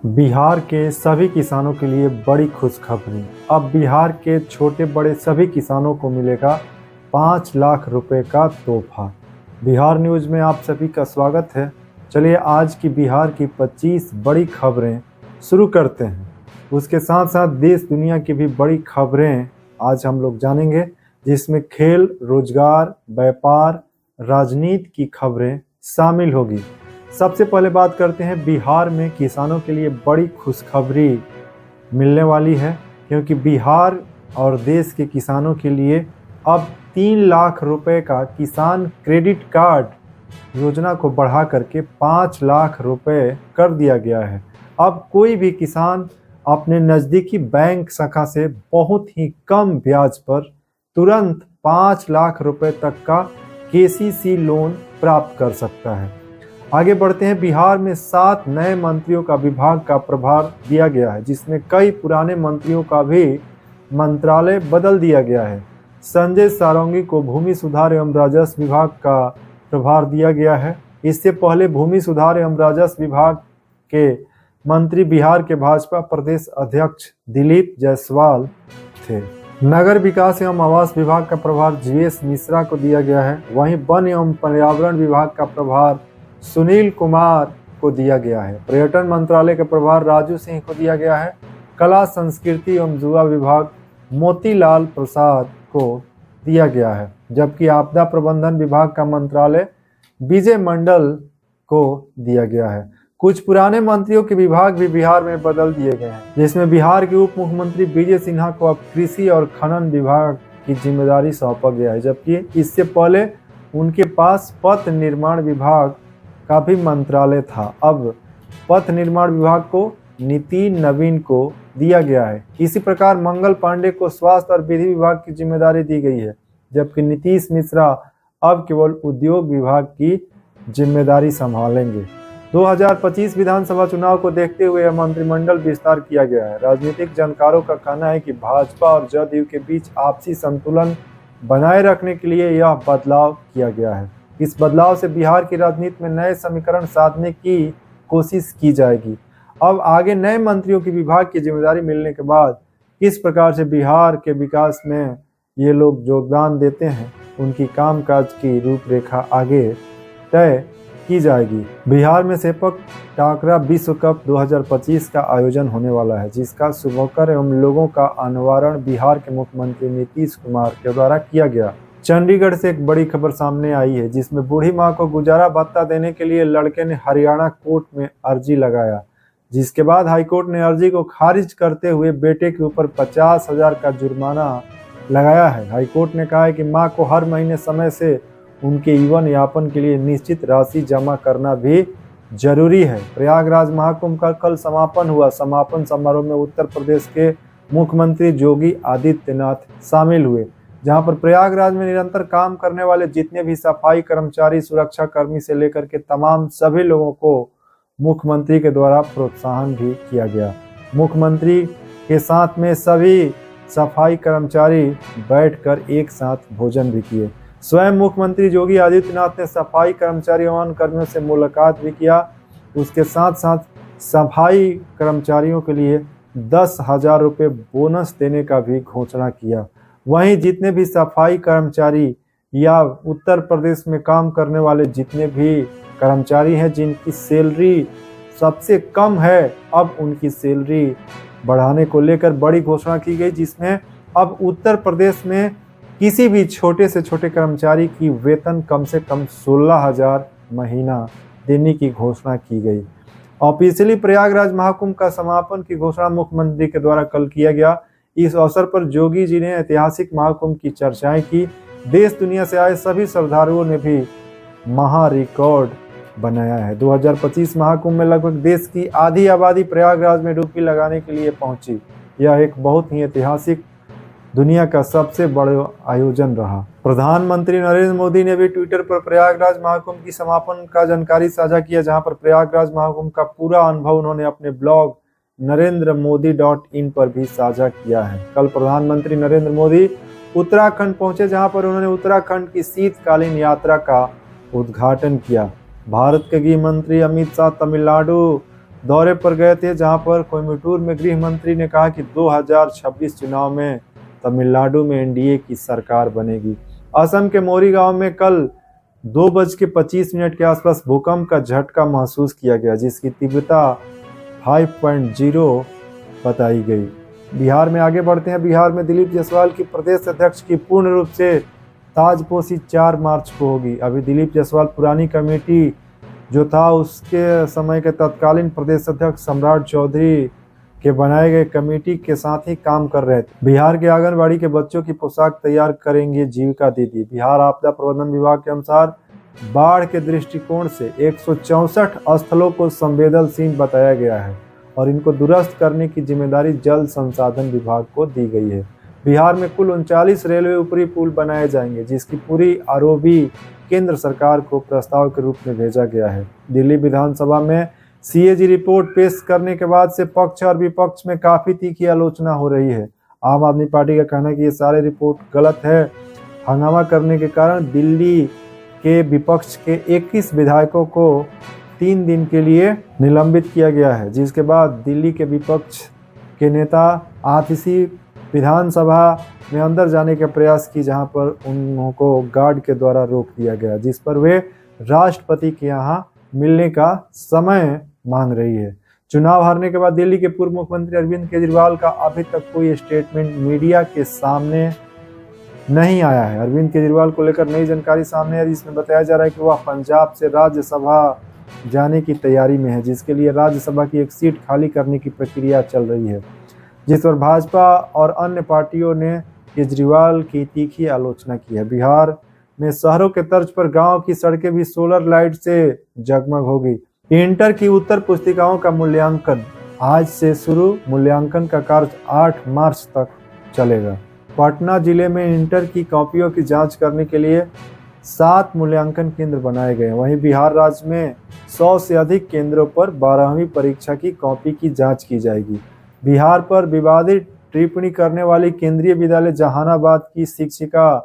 बिहार के सभी किसानों के लिए बड़ी खुशखबरी। अब बिहार के छोटे बड़े सभी किसानों को मिलेगा 5 लाख रुपए का तोहफा। बिहार न्यूज़ में आप सभी का स्वागत है। चलिए आज की बिहार की 25 बड़ी खबरें शुरू करते हैं। उसके साथ साथ देश दुनिया की भी बड़ी खबरें आज हम लोग जानेंगे, जिसमें खेल, रोजगार, व्यापार, राजनीति की खबरें शामिल होगी। सबसे पहले बात करते हैं, बिहार में किसानों के लिए बड़ी खुशखबरी मिलने वाली है, क्योंकि बिहार और देश के किसानों के लिए अब 3 लाख रुपए का किसान क्रेडिट कार्ड योजना को बढ़ा करके 5 लाख रुपए कर दिया गया है। अब कोई भी किसान अपने नज़दीकी बैंक शाखा से बहुत ही कम ब्याज पर तुरंत 5 लाख रुपए तक का केसीसी लोन प्राप्त कर सकता है। आगे बढ़ते हैं, बिहार में 7 नए मंत्रियों का विभाग का प्रभार दिया गया है, जिसमें कई पुराने मंत्रियों का भी मंत्रालय बदल दिया गया है। संजय सारंगी को भूमि सुधार एवं राजस्व विभाग का प्रभार दिया गया है। इससे पहले भूमि सुधार एवं राजस्व विभाग के मंत्री बिहार के भाजपा प्रदेश अध्यक्ष दिलीप जायसवाल थे। नगर विकास एवं आवास विभाग का प्रभार जीवेश मिश्रा को दिया गया है। वहीं वन एवं पर्यावरण विभाग का प्रभार सुनील कुमार को दिया गया है। पर्यटन मंत्रालय का प्रभार राजू सिंह को दिया गया है। कला संस्कृति एवं युवा विभाग मोतीलाल प्रसाद को दिया गया है, जबकि आपदा प्रबंधन विभाग का मंत्रालय विजय मंडल को दिया गया है। कुछ पुराने मंत्रियों के विभाग भी बिहार में बदल दिए गए हैं, जिसमें बिहार के उप मुख्यमंत्री विजय सिन्हा को अब कृषि और खनन विभाग की जिम्मेदारी सौंपा गया है, जबकि इससे पहले उनके पास पथ निर्माण विभाग का भी मंत्रालय था। अब पथ निर्माण विभाग को नितिन नवीन को दिया गया है। इसी प्रकार मंगल पांडे को स्वास्थ्य और विधि विभाग की जिम्मेदारी दी गई है, जबकि नीतीश मिश्रा अब केवल उद्योग विभाग की जिम्मेदारी संभालेंगे। 2025 विधानसभा चुनाव को देखते हुए यह मंत्रिमंडल विस्तार किया गया है। राजनीतिक जानकारों का कहना है कि भाजपा और जदयू के बीच आपसी संतुलन बनाए रखने के लिए यह बदलाव किया गया है। इस बदलाव से बिहार की राजनीति में नए समीकरण साधने की कोशिश की जाएगी। अब आगे नए मंत्रियों की विभाग की जिम्मेदारी मिलने के बाद किस प्रकार से बिहार के विकास में ये लोग योगदान देते हैं, उनकी कामकाज की रूपरेखा आगे तय की जाएगी। बिहार में सेपक टाकरा विश्व कप 2025 का आयोजन होने वाला है, जिसका शुभकर एवं लोगों का अनावरण बिहार के मुख्यमंत्री नीतीश कुमार के द्वारा किया गया। चंडीगढ़ से एक बड़ी खबर सामने आई है, जिसमें बूढ़ी मां को गुजारा भत्ता देने के लिए लड़के ने हरियाणा कोर्ट में अर्जी लगाया, जिसके बाद हाईकोर्ट ने अर्जी को खारिज करते हुए बेटे के ऊपर 50,000 का जुर्माना लगाया है। हाईकोर्ट ने कहा है कि मां को हर महीने समय से उनके जीवन यापन के लिए निश्चित राशि जमा करना भी जरूरी है। प्रयागराज महाकुंभ का कल समापन हुआ। समापन समारोह में उत्तर प्रदेश के मुख्यमंत्री योगी आदित्यनाथ शामिल हुए, जहां पर प्रयागराज में निरंतर काम करने वाले जितने भी सफाई कर्मचारी, सुरक्षा कर्मी से लेकर के तमाम सभी लोगों को मुख्यमंत्री के द्वारा प्रोत्साहन भी किया गया। मुख्यमंत्री के साथ में सभी सफाई कर्मचारी बैठकर एक साथ भोजन भी किए। स्वयं मुख्यमंत्री योगी आदित्यनाथ ने सफाई कर्मचारी एवं कर्मियों से मुलाकात भी किया। उसके साथ साथ सफाई कर्मचारियों के लिए 10,000 रुपये बोनस देने का भी घोषणा किया। वहीं जितने भी सफाई कर्मचारी या उत्तर प्रदेश में काम करने वाले जितने भी कर्मचारी हैं, जिनकी सैलरी सबसे कम है, अब उनकी सैलरी बढ़ाने को लेकर बड़ी घोषणा की गई, जिसमें अब उत्तर प्रदेश में किसी भी छोटे से छोटे कर्मचारी की वेतन कम से कम 16,000 महीना देने की घोषणा की गई। ऑफिशियली प्रयागराज महाकुंभ का समापन की घोषणा मुख्यमंत्री के द्वारा कल किया गया। इस अवसर पर जोगी जी ने ऐतिहासिक महाकुंभ की चर्चाएं की। देश दुनिया से आए सभी श्रद्धालुओं ने भी महा रिकॉर्ड बनाया है। 2025 महाकुंभ में लगभग देश की आधी आबादी प्रयागराज में डुबकी लगाने के लिए पहुंची। यह एक बहुत ही ऐतिहासिक, दुनिया का सबसे बड़ा आयोजन रहा। प्रधानमंत्री नरेंद्र मोदी ने भी ट्विटर पर प्रयागराज महाकुंभ की समापन का जानकारी साझा किया, जहां पर प्रयागराज महाकुंभ का पूरा अनुभव उन्होंने अपने ब्लॉग NarendraModi.in पर भी साझा किया है। कल प्रधानमंत्री नरेंद्र मोदी उत्तराखंड पहुंचे, जहां पर उन्होंने उत्तराखंड की शीतकालीन यात्रा का उद्घाटन किया। भारत के गृह मंत्री अमित शाह तमिलनाडु दौरे पर गए थे, जहां पर कोयम्बटूर में गृह मंत्री ने कहा कि 2026 चुनाव में तमिलनाडु में एनडीए की सरकार बनेगी। असम के मोरीगांव में कल 2:25 के आसपास भूकंप का झटका महसूस किया गया, जिसकी तीव्रता 5.0 बताई गई। बिहार में आगे बढ़ते हैं। बिहार में दिलीप जायसवाल की प्रदेश अध्यक्ष की पूर्ण रूप से ताजपोशी 4 मार्च को होगी। अभी दिलीप जायसवाल पुरानी कमेटी जो था उसके समय के तत्कालीन प्रदेश अध्यक्ष सम्राट चौधरी के बनाए गए कमेटी के साथ ही काम कर रहे थे। बिहार के आंगनबाड़ी के बच्चों की पोशाक तैयार करेंगे जीविका दीदी। बिहार आपदा प्रबंधन विभाग के अनुसार बाढ़ के दृष्टिकोण से 164 स्थलों को संवेदनशील बताया गया है और इनको दुरुस्त करने की जिम्मेदारी जल संसाधन विभाग को दी गई है। बिहार में कुल 39 रेलवे ऊपरी पुल बनाए जाएंगे, जिसकी पूरी आरओबी केंद्र सरकार को प्रस्ताव के रूप में भेजा गया है। दिल्ली विधानसभा में सीएजी रिपोर्ट पेश करने के बाद से पक्ष और विपक्ष में काफी तीखी आलोचना हो रही है। आम आदमी पार्टी का कहना है कि ये सारे रिपोर्ट गलत है। हंगामा करने के कारण दिल्ली के विपक्ष के 21 विधायकों को 3 दिन के लिए निलंबित किया गया है, जिसके बाद दिल्ली के विपक्ष के नेता आतिशी विधानसभा में अंदर जाने का प्रयास की, जहां पर उनको गार्ड के द्वारा रोक दिया गया, जिस पर वे राष्ट्रपति के यहाँ मिलने का समय मांग रही है। चुनाव हारने के बाद दिल्ली के पूर्व मुख्यमंत्री अरविंद केजरीवाल का अभी तक कोई स्टेटमेंट मीडिया के सामने नहीं आया है। अरविंद केजरीवाल को लेकर नई जानकारी सामने है, जिसमें बताया जा रहा है कि वह पंजाब से राज्यसभा जाने की तैयारी में है, जिसके लिए राज्यसभा की एक सीट खाली करने की प्रक्रिया चल रही है, जिस पर भाजपा और अन्य पार्टियों ने केजरीवाल की तीखी आलोचना की है। बिहार में शहरों के तर्ज पर गांव की सड़कें भी सोलर लाइट से जगमग होगी। इंटर की उत्तर पुस्तिकाओं का मूल्यांकन आज से शुरू। मूल्यांकन का कार्य 8 मार्च तक चलेगा। पटना जिले में इंटर की कॉपियों की जांच करने के लिए 7 मूल्यांकन केंद्र बनाए गए। वहीं बिहार राज्य में 100 से अधिक केंद्रों पर 12वीं परीक्षा की कॉपी की जांच की जाएगी। बिहार पर विवादित टिप्पणी करने वाली केंद्रीय विद्यालय जहानाबाद की शिक्षिका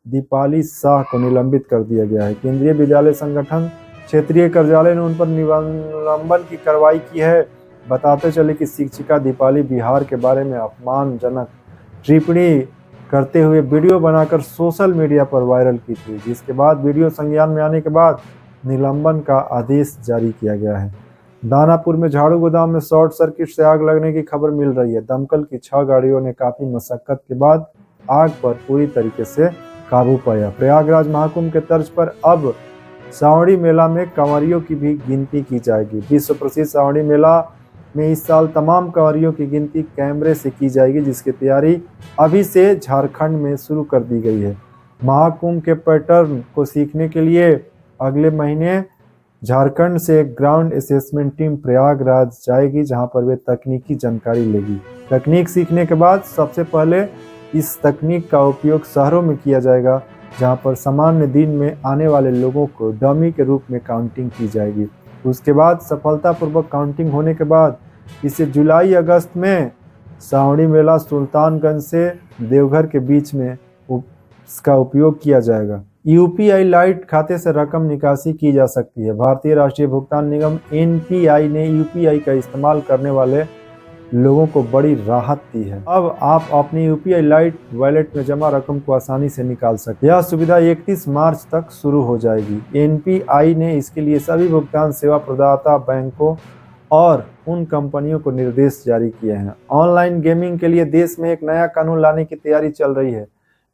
दीपाली शाह को निलंबित कर दिया गया है। केंद्रीय विद्यालय संगठन क्षेत्रीय कार्यालय ने उन पर निलंबन की कार्रवाई की है। बताते चले कि शिक्षिका दीपाली बिहार के बारे में अपमानजनक टिप्पणी करते हुए वीडियो बनाकर सोशल मीडिया पर वायरल की थी, जिसके बाद वीडियो संज्ञान में आने के बाद निलंबन का आदेश जारी किया गया है। दानापुर में झाड़ू गोदाम में शॉर्ट सर्किट से आग लगने की खबर मिल रही है। दमकल की 6 गाड़ियों ने काफी मशक्कत के बाद आग पर पूरी तरीके से काबू पाया। प्रयागराज महाकुंभ के तर्ज पर अब सावड़ी मेला में कंवरियों की भी गिनती की जाएगी। विश्व प्रसिद्ध सावड़ी मेला में इस साल तमाम कंवरियों की गिनती कैमरे से की जाएगी, जिसकी तैयारी अभी से झारखंड में शुरू कर दी गई है। महाकुंभ के पैटर्न को सीखने के लिए अगले महीने झारखंड से एक ग्राउंड असेसमेंट टीम प्रयागराज जाएगी, जहां पर वे तकनीकी जानकारी लेगी। तकनीक सीखने के बाद सबसे पहले इस तकनीक का उपयोग शहरों में किया जाएगा, जहां पर सामान्य दिन में आने वाले लोगों को डमी के रूप में काउंटिंग की जाएगी। उसके बाद सफलतापूर्वक काउंटिंग होने के बाद इसे जुलाई अगस्त में सावड़ी मेला सुल्तानगंज से देवघर के बीच में इसका उपयोग किया जाएगा। यूपीआई लाइट खाते से रकम निकासी की जा सकती है। भारतीय राष्ट्रीय भुगतान निगम एनपीआई ने यूपीआई का इस्तेमाल करने वाले लोगों को बड़ी राहत दी है। अब आप अपनी यूपीआई लाइट वॉलेट में जमा रकम को आसानी से निकाल सकते हैं। यह सुविधा 31 मार्च तक शुरू हो जाएगी। एनपीआई ने इसके लिए सभी भुगतान सेवा प्रदाता बैंकों और उन कंपनियों को निर्देश जारी किए हैं। ऑनलाइन गेमिंग के लिए देश में एक नया कानून लाने की तैयारी चल रही है।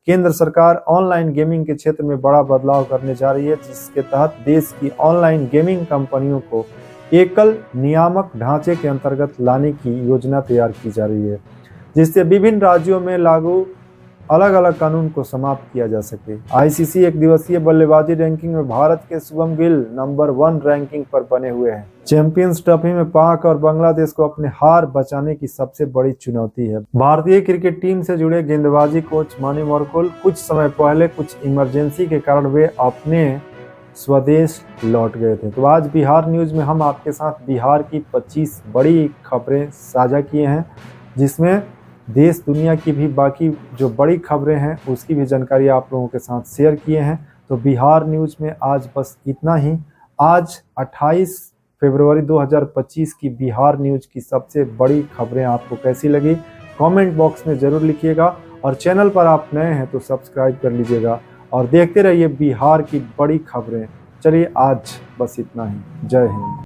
केंद्र सरकार ऑनलाइन गेमिंग के क्षेत्र में बड़ा बदलाव करने जा रही है, जिसके तहत देश की ऑनलाइन गेमिंग कंपनियों को एकल नियामक ढांचे के अंतर्गत लाने की योजना तैयार की जा रही है, जिससे विभिन्न राज्यों में लागू अलग अलग कानून को समाप्त किया जा सके। आईसीसी एक दिवसीय बल्लेबाजी रैंकिंग में भारत के शुभम गिल नंबर 1 रैंकिंग पर बने हुए हैं। चैंपियंस ट्रॉफी में पाक और बांग्लादेश को अपने हार बचाने की सबसे बड़ी चुनौती है। भारतीय क्रिकेट टीम से जुड़े गेंदबाजी कोच मानी मरकुल कुछ समय पहले कुछ इमरजेंसी के कारण वे अपने स्वदेश लौट गए थे। तो आज बिहार न्यूज में हम आपके साथ बिहार की 25 बड़ी खबरें साझा किए हैं, जिसमें देश दुनिया की भी बाकी जो बड़ी खबरें हैं उसकी भी जानकारी आप लोगों के साथ शेयर किए हैं। तो बिहार न्यूज में आज बस इतना ही। आज 28 फरवरी 2025 की बिहार न्यूज की सबसे बड़ी खबरें आपको कैसी लगी कमेंट बॉक्स में जरूर लिखिएगा, और चैनल पर आप नए हैं तो सब्सक्राइब कर लीजिएगा और देखते रहिए बिहार की बड़ी खबरें। चलिए आज बस इतना ही। जय हिंद।